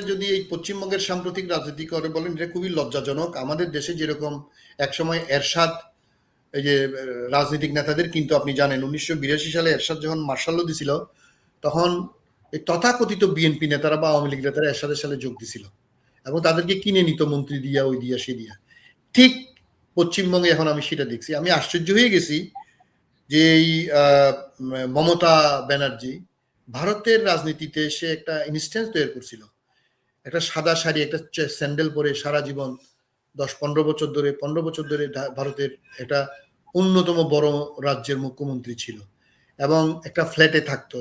যদি এই পশ্চিমবঙ্গের সাম্প্রতিক রাজনীতি করে বলেন, এটা খুবই লজ্জাজনক। আমাদের দেশে যেরকম একসময় এরশাদ, এই যে রাজনৈতিক নেতাদের, কিন্তু আপনি জানেন 1982 সালে এরশাদ যখন মার্শাল্য দিছিল, তখন এই তথাকথিত বিএনপি নেতারা বা আওয়ামী লীগ নেতারা এরশাদের সাথে যোগ দিছিল এবং তাদেরকে কিনে নিত মন্ত্রী দিয়া, ওই দিয়া, সে দিয়া। ঠিক পশ্চিমবঙ্গে এখন আমি সেটা দেখছি। আমি আশ্চর্য হয়ে গেছি যে এই মমতা ব্যানার্জি ভারতের রাজনীতিতে সে একটা ইনস্ট্যান্স তৈরি করছিল। একটা সাদা শাড়ি, একটা স্যান্ডেল পরে সারা জীবন 10-15 বছর ধরে ভারতের একটা অন্যতম বড় রাজ্যের মুখ্যমন্ত্রী ছিল এবং একটা ফ্ল্যাটে থাকতো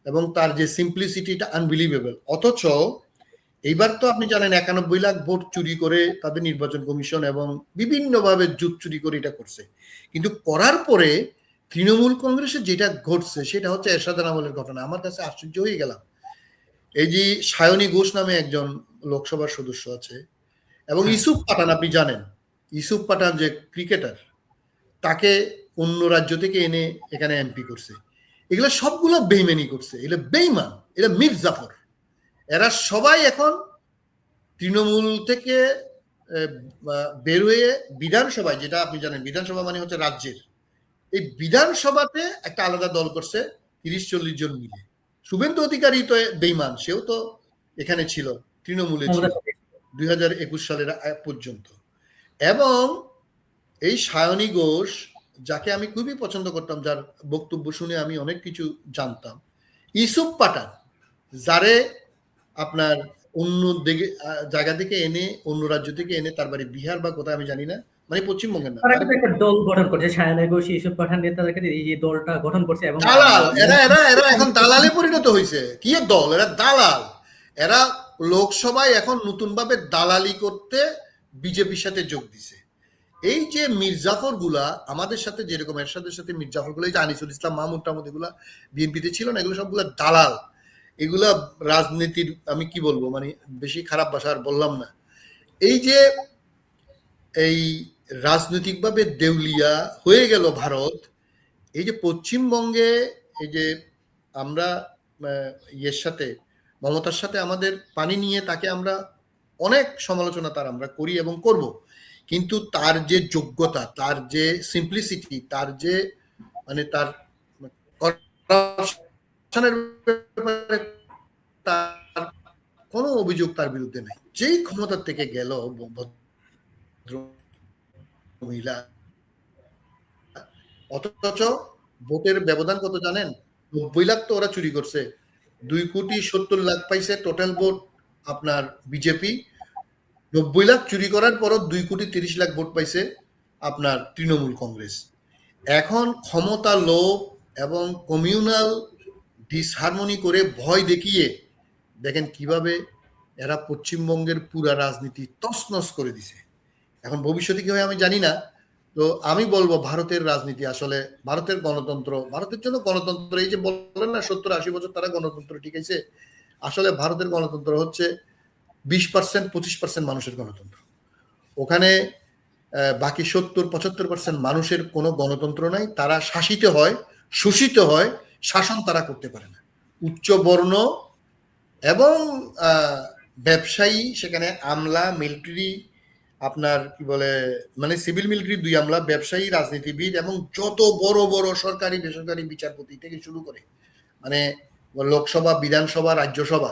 এবং তার যে সিম্পলিসিটিটা আনবিলিভেবল। অথচ এইবার তো আপনি জানেন 91 লাখ ভোট চুরি করে তাদের নির্বাচন কমিশন এবং বিভিন্নভাবে জুট চুরি করে এটা করছে। কিন্তু করার পরে তৃণমূল কংগ্রেসে যেটা ঘটছে সেটা হচ্ছে এরশাদের আমলের ঘটনা। আমার কাছে আশ্চর্য হয়ে গেলাম। এই যে সায়নী ঘোষ নামে একজন লোকসভার সদস্য আছে এবং ইউসুফ পাঠান, আপনি জানেন ইউসুফ পাঠান যে ক্রিকেটার, তাকে অন্য রাজ্য থেকে এনে এখানে এমপি করছে। এগুলো সবগুলো বেইমানি করছে, এগুলো বেইমান, এরা মীর জাফর। এরা সবাই এখন তৃণমূল থেকে বের হয়ে বিধানসভায়, যেটা আপনি জানেন বিধানসভা মানে হচ্ছে রাজ্যের, এই বিধানসভাতে একটা আলাদা দল করছে 30-40 জন মিলে। শুভেন্দু অধিকারী তো বেইমান, সেও তো এখানে ছিল, তৃণমূলে ছিল 2021 সালের পর্যন্ত। এবং এই সায়নী ঘোষ, যাকে আমি খুবই পছন্দ করতাম, যার বক্তব্য শুনে আমি অনেক কিছু জানতাম, ইউসুফ পাঠান যারে আপনার অন্য জায়গা থেকে এনে, অন্য রাজ্য থেকে এনে, তার বাড়ি বিহার বা কোথায় আমি জানি না, মানে পশ্চিমবঙ্গের না, একটা দল গঠন করছে সায়নী ঘোষ, ইউসুফ পাঠান নেতাদেরকে এই যে দলটা গঠন করছে এবং দালাল এরা এরা এরা এখন দালালে পরিণত হয়েছে। কি দল? এরা দালাল। এরা লোকসভায় এখন নতুন ভাবে দালালি করতে বিজেপির সাথে যোগ দিছে। এই যে মির্জাফর গুলা আমাদের সাথে, যেরকম এরশাদের সাথে মির্জাফর গুলো, এই যে আনিসুল ইসলাম মাহমুদ টাহমুদ, এগুলা বিএনপিতে ছিল না, এগুলো সবগুলা দালাল। এগুলা রাজনীতির, আমি কি বলবো, মানে বেশি খারাপ ভাষা আর বললাম না। এই যে এই রাজনৈতিকভাবে দেউলিয়া হয়ে গেল ভারত, এই যে পশ্চিমবঙ্গে এই যে আমরা ইয়ের সাথে, মমতার সাথে আমাদের পানি নিয়ে তাকে আমরা অনেক সমালোচনা তার আমরা করি এবং করব, কিন্তু তার যে যোগ্যতা, তার যে সিম্পলিসিটি, তার যে মানে তার করাপশনের ব্যাপারে তার কোনো অভিযোগ তার বিরুদ্ধে নাই। যেই ক্ষমতার থেকে গেল মহিলা, অথচ ভোটের ব্যবধান কত জানেন? 90 লাখ তো ওরা চুরি করছে। 2,70,00,000 পাইছে টোটাল ভোট আপনার বিজেপি। 90 লাখ চুরি করার পরও 2,30,00,000 ভোট পাইছে আপনার তৃণমূল কংগ্রেস। এখন ক্ষমতা লোভ এবং কমিউনাল ডিসহারমোনি করে ভয় দেখিয়ে দেখেন কিভাবে এরা পশ্চিমবঙ্গের পুরা রাজনীতি তছনছ করে দিছে। এখন ভবিষ্যতে কি হয় আমি জানি না। তো আমি বলবো ভারতের রাজনীতি আসলে, ভারতের গণতন্ত্র, ভারতের জন্য গণতন্ত্র, এই যে বলেন না 70-80 বছর তারা গণতন্ত্র টিকেছে, আসলে ভারতের গণতন্ত্র হচ্ছে 20%, 25% মানুষের গণতন্ত্র। ওখানে বাকি 70-75% মানুষের কোনো গণতন্ত্র নাই। তারা শাসিত হয়, শোষিত হয়, শাসন তারা করতে পারে না। উচ্চ বর্ণ এবং ব্যবসায়ী, সেখানে আমলা, মিলিটারি, আপনার কি বলে, মানে সিভিল মিলিটারি 2 আমলা, ব্যবসায়ী, রাজনীতিবিদ এবং যত বড় বড় সরকারি বেসরকারি বিচারপতি থেকে শুরু করে মানে লোকসভা, বিধানসভা, রাজ্যসভা,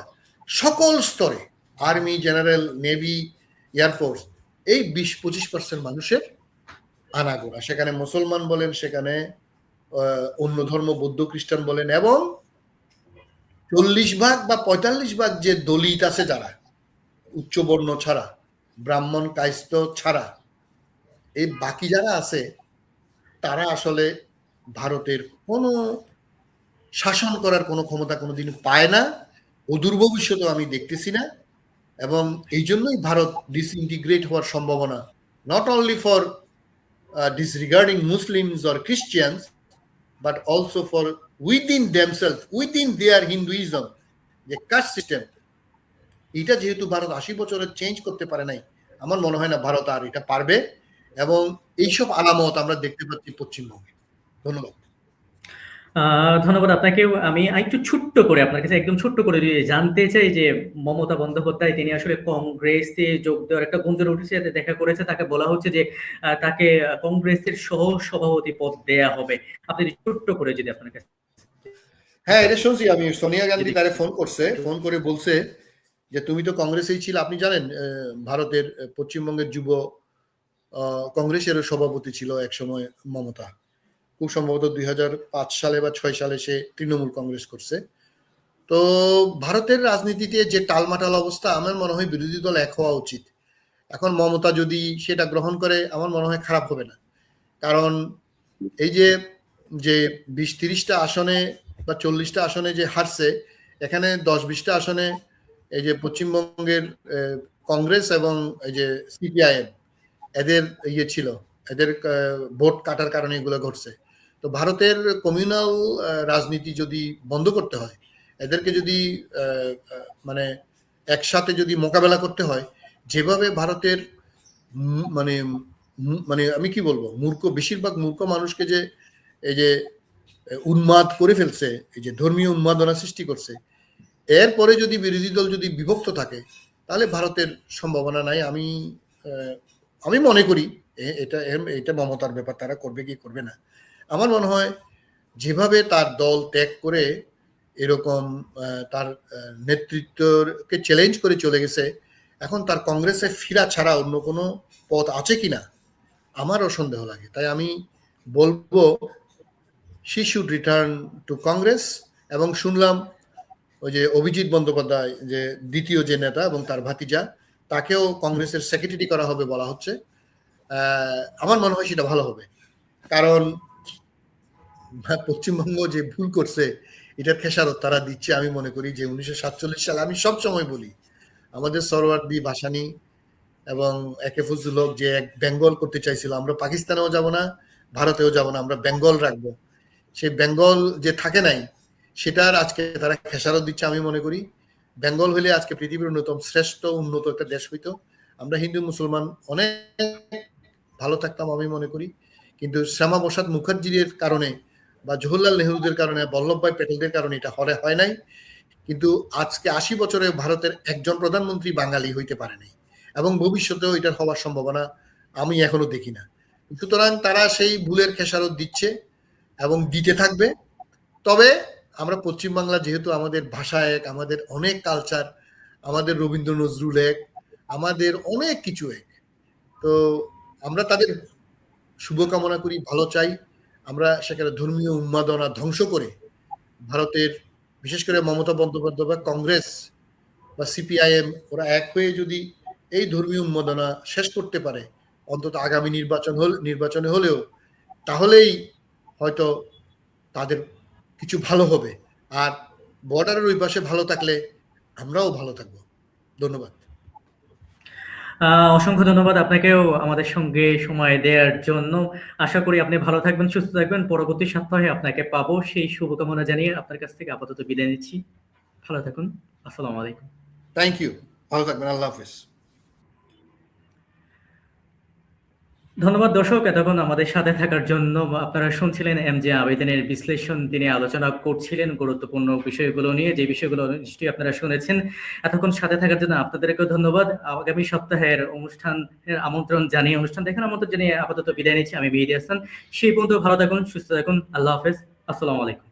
সকল স্তরে, আর্মি, জেনারেল, নেভি, এয়ারফোর্স, এই 20-25% মানুষের আনাগোনা। সেখানে মুসলমান বলেন, সেখানে অন্য ধর্ম, বৌদ্ধ, খ্রিস্টান বলেন, এবং 40 ভাগ বা 45 ভাগ যে দলিত আছে, যারা উচ্চবর্ণ ছাড়া, ব্রাহ্মণ কায়স্থ ছাড়া, এই বাকি যারা আছে, তারা আসলে ভারতের কোনো শাসন করার কোনো ক্ষমতা কোনোদিন পায় না, অদূর ভবিষ্যতেও আমি দেখতেছি না। এবং এই জন্যই ভারত ডিসইন্টিগ্রেট হওয়ার সম্ভাবনা, not only for disregarding Muslims or Christians, but also for within themselves, within their Hinduism, যে কাস্ট সিস্টেম, এটা যেহেতু ভারত 80 বছরের চেঞ্জ করতে পারে নাই, আমার মনে হয় না ভারত আর এটা পারবে। এবং এইসব আলামত আমরা দেখতে পাচ্ছি পশ্চিমবঙ্গে। ধন্যবাদ। ধন্যবাদ আপনাকেও। আমি একটু ছোট্ট করে আপনার কাছে একদম ছোট্ট করে জানতে চাই যে মমতা বন্দ্যোপাধ্যায় তিনি আসলে কংগ্রেসে যোগ দেওয়ার একটা গুঞ্জন উঠেছে, যাতে দেখা করেছে তাকে বলা হচ্ছে যে তাকে কংগ্রেসের সহ সভাপতি পদ দেয়া হবে। আপনি যদি ছোট্ট করে যদি আপনার কাছে হ্যাঁ, এটা শুনছি আমি। সোনিয়া গান্ধী যদি তারে ফোন করছে, একটু ফোন করে বলছে যে তুমি তো কংগ্রেসেই ছিল। আপনি জানেন ভারতের পশ্চিমবঙ্গের যুব কংগ্রেসেরও সভাপতি ছিল একসময় মমতা। খুব সম্ভবত 2005 সালে বা 6 সালে সে তৃণমূল কংগ্রেস করছে। তো ভারতের রাজনীতিতে যে টালমাটাল অবস্থা, আমার মনে হয় বিরোধী দল এক হওয়া উচিত। এখন মমতা যদি সেটা গ্রহণ করে, আমার মনে হয় খারাপ হবে না। কারণ এই যে যে 20-30টা আসনে বা 40টা আসনে যে হারছে, এখানে 10-20টা আসনে এই যে পশ্চিমবঙ্গের কংগ্রেস এবং এই যে সিপিআইএম এদের ইয়ে ছিল, এদের ভোট কাটার কারণে এগুলো ঘটছে। তো ভারতের কমিউনাল রাজনীতি যদি বন্ধ করতে হয়, এদেরকে যদি মানে একসাথে যদি মোকাবেলা করতে হয়, যেভাবে ভারতের মানে মানে আমি কি বলবো, মূর্খ, বেশিরভাগ মূর্খ মানুষকে যে এই যে উন্মাদ করে ফেলছে, এই যে ধর্মীয় উন্মাদনা সৃষ্টি করছে, এরপরে যদি বিরোধী দল যদি বিভক্ত থাকে, তাহলে ভারতের সম্ভাবনা নাই। আমি মনে করি এটা এটা মমতার ব্যাপার, তারা করবে কি করবে না। আমার মনে হয় যেভাবে তার দল ত্যাগ করে এরকম তার নেতৃত্বকে চ্যালেঞ্জ করে চলে গেছে, এখন তার কংগ্রেসে ফিরা ছাড়া অন্য কোনো পথ আছে কিনা আমারও সন্দেহ লাগে। তাই আমি বলবো she should return to Congress. এবং শুনলাম ওই যে অভিজিৎ বন্দ্যোপাধ্যায় যে দ্বিতীয় যে নেতা এবং তার ভাতিজা, তাকেও কংগ্রেসের সেক্রেটারি করা হবে বলা হচ্ছে। আমার মনে হয় সেটা ভালো হবে। কারণ পশ্চিমবঙ্গ যে ভুল করছে, এটার খেসারত তারা দিচ্ছে। আমি মনে করি যে 1947 সালে, আমি সব সময় বলি, আমাদের সরওয়ার্দী ভাসানী এবং একে ফজলুল হক যে এক বেঙ্গল করতে চাইছিল, আমরা পাকিস্তানেও যাব না, ভারতেও যাব না, আমরা বেঙ্গল রাখবো, সেই বেঙ্গল যে থাকে নাই, সেটার আজকে তারা খেসারত দিচ্ছে। আমি মনে করি বেঙ্গল হলে আজকে পৃথিবীর অন্যতম শ্রেষ্ঠ উন্নত একটা দেশ হইতো। আমরা হিন্দু মুসলমান অনেক ভালো থাকতাম আমি মনে করি। কিন্তু শ্যামাপ্রসাদ মুখার্জির কারণে বা জওহরলাল নেহরুদের কারণে, বল্লভভাই প্যাটেলদের কারণে এটা হয় নাই। কিন্তু আজকে 80 বছরে ভারতের একজন প্রধানমন্ত্রী বাঙালি হইতে পারে নাই, এবং ভবিষ্যতেও এটার হওয়ার সম্ভাবনা আমি এখনো দেখি না। সুতরাং তারা সেই ভুলের খেসারত দিচ্ছে এবং দিতে থাকবে। তবে আমরা পশ্চিমবাংলা, যেহেতু আমাদের ভাষা এক, আমাদের অনেক কালচার, আমাদের রবীন্দ্র নজরুল এক, আমাদের অনেক কিছু এক, তো আমরা তাদের শুভকামনা করি, ভালো চাই। আমরা সেখানে ধর্মীয় উন্মাদনা ধ্বংস করে ভারতের, বিশেষ করে মমতা বন্দ্যোপাধ্যায় বা কংগ্রেস বা সিপিআইএম, ওরা এক হয়ে যদি এই ধর্মীয় উন্মাদনা শেষ করতে পারে, অন্তত আগামী নির্বাচনে হলেও, তাহলেই হয়তো তাদের কিছু ভালো হবে। আর বর্ডারের ওই পাশে ভালো থাকলে আমরাও ভালো থাকবো। ধন্যবাদ। অসংখ্য ধন্যবাদ আপনাকেও আমাদের সঙ্গে সময় দেওয়ার জন্য। আশা করি আপনি ভালো থাকবেন, সুস্থ থাকবেন। পরবর্তী সপ্তাহে আপনাকে পাবো, সেই শুভকামনা জানিয়ে আপনার কাছ থেকে আপাতত বিদায় নিচ্ছি। ভালো থাকুন। আসসালামু আলাইকুম। Thank you. ভালো থাকবেন। আল্লাহ হাফেজ। ধন্যবাদ দর্শক, এতক্ষণ আমাদের সাথে থাকার জন্য। আপনারা শুনছিলেন এমজে আবেদিনের বিশ্লেষণ। তিনি আলোচনা করছিলেন গুরুত্বপূর্ণ বিষয়গুলো নিয়ে, যে বিষয়গুলো নিশ্চয়ই আপনারা শুনেছেন। এতক্ষণ সাথে থাকার জন্য আপনাদেরকেও ধন্যবাদ। আগামী সপ্তাহের অনুষ্ঠানের আমন্ত্রণ জানিয়ে, অনুষ্ঠান দেখার আমন্ত্রণ জানিয়ে আপাতত বিদায় নিচ্ছি। আমি মেহেদী হাসান। সেই পর্যন্ত ভালো থাকুন, সুস্থ থাকুন। আল্লাহ হাফেজ। আসসালামু আলাইকুম।